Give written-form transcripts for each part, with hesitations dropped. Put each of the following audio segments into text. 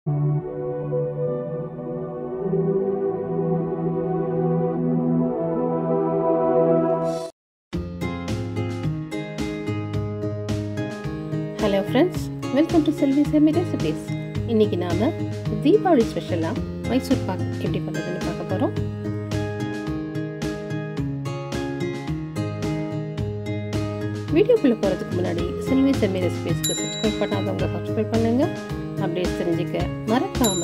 Hello friends, welcome to Selvi's Yummy Recipes. இன்னைக்கு நாம தீபாவளி ஸ்பெஷலா மைசூர் பாக் எப்படி பண்றதுன்னு பார்க்க போறோம். வீடியோக்குள்ள போறதுக்கு முன்னாடி Selvi's Yummy Recipesக்கு சப்ஸ்கிரைப் பண்ணாதவங்க சப்ஸ்கிரைப் பண்ணுங்க. அப்டேட்ஸ் தெரிஞ்சுக்க மறக்காம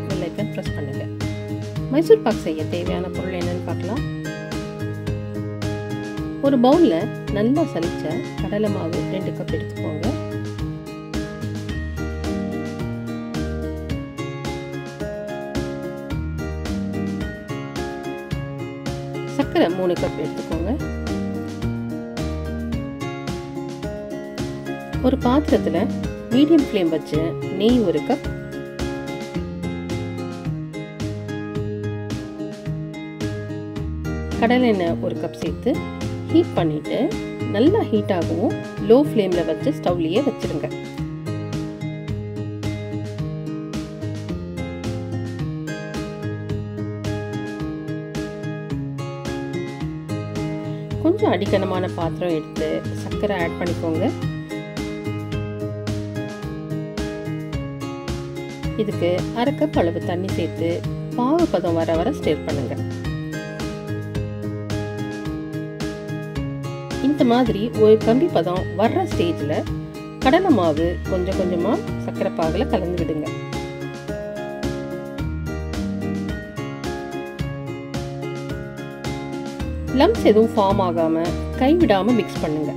பெல் ஐகான் பிரஸ் பண்ணுங்க. மைசூர் பாக் செய்ய தேவையான பொருள் என்னன்னு பார்க்கலாம். ஒரு பவுல்ல நல்லா சலிச்ச கடலை மாவு 2 கப் எடுத்துக்கோங்க. சர்க்கரை 3 கப் எடுத்துக்கோங்க. ஒரு பாத்திரத்துல மீடியம் ஃப்ளேம் வச்சு நெய் 1 கப், கடலை எண்ணெய் 1 கப் சேர்த்து ஹீட் பண்ணிட்டு நல்லா ஹீட் ஆகும் லோ ஃப்ளேம்ல வச்சு ஸ்டவ்லயே வச்சிருங்க. கொஞ்சம் அடிக்கனமான பாத்திரம் எடுத்து சர்க்கரை ஆட் பண்ணிக்கோங்க. இதுக்கு 1/2 கப் அளவு தண்ணி சேர்த்து பாகு பதம் வர வர ஸ்டிர் பண்ணுங்க. இந்த மாதிரி ஒரு கம்பி பதம் வர்ற ஸ்டேஜ்ல கடலை மாவு கொஞ்சம் கொஞ்சமா சர்க்கரை பாகுல கலந்து விடுங்க. லம்ப்ஸ் எதுவும் ஃபார்ம் ஆகாம கைவிடாம மிக்ஸ் பண்ணுங்க.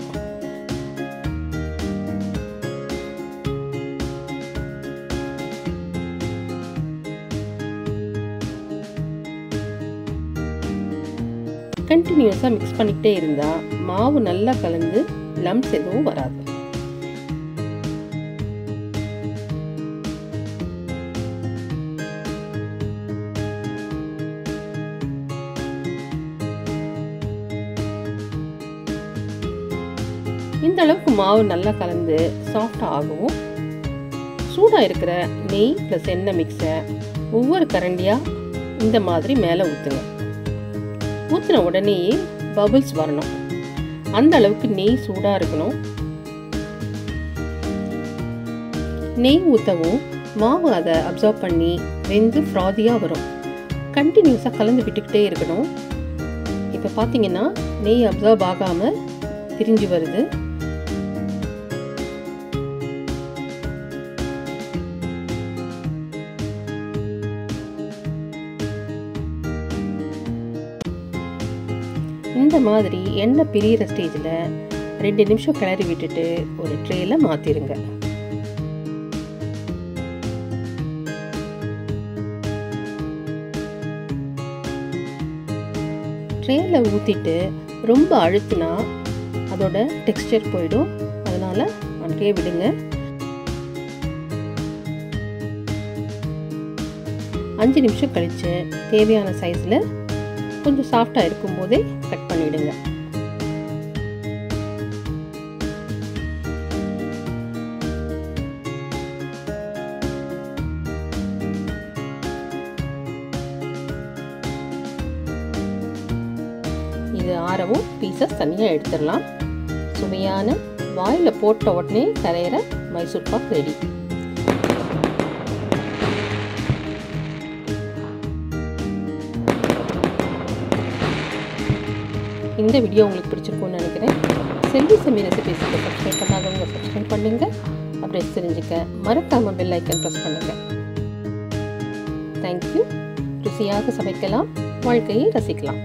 கண்டினியூஸா மிக்ஸ் பண்ணிக்கிட்டே இருந்தா மாவு நல்லா கலந்து லம்ப்ஸ் எதுவும் வராது. இந்த அளவுக்கு மாவு நல்லா கலந்து சாஃப்டா ஆகும். சூடா இருக்கிற நெய் பிளஸ் எண்ணெய் மிக்ஸை ஒவ்வொரு கரண்டியா இந்த மாதிரி மேலே ஊத்துங்க. ஊற்றின உடனே பபிள்ஸ் வரணும். அந்த அளவுக்கு நெய் சூடா இருக்கணும். நெய் ஊற்றவும் மாவு அதை அப்சர்வ் பண்ணி வெந்து ஃப்ராதியா வரும். கண்டினியூஸா கலந்து விட்டுக்கிட்டே இருக்கணும். இப்போ பார்த்தீங்கன்னா நெய் அப்சர்வ் ஆகாம பிரிஞ்சு வருது. இந்த மாதிரி எண்ணெய் பிரியிற ஸ்டேஜில் 2 நிமிஷம் கிளறி விட்டுட்டு ஒரு ட்ரேல மாத்திருங்க. ட்ரேல ஊத்திட்டு ரொம்ப அழுத்தினா அதோட டெக்ஸ்டர் போயிடும். அதனால அப்படியே விடுங்க. 5 நிமிஷம் கழிச்சு தேவையான சைஸ்ல கொஞ்சம் சாஃப்டா இருக்கும் போதே கட் பண்ணிடுங்க. இது ஆறவும் பீசஸ் தனியா எடுத்துடலாம். சுவையான வாயில போட்ட உடனே கரையிற மைசூர் பாக் ரெடி. இந்த வீடியோ உங்களுக்கு பிடிச்சிருக்கும்னு நினைக்கிறேன். Selvi's Yummy Recipesக்கு சப்ஸ்கிரைப் பண்ணாதவங்க சப்ஸ்கிரைப் பண்ணுங்க. அப்படியே தெரிஞ்சுக்க மறக்காம பெல் ஐகான் பிரஸ் பண்ணுங்க. தேங்க்யூ. ருசியாக சமைக்கலாம், வாழ்க்கையை ரசிக்கலாம்.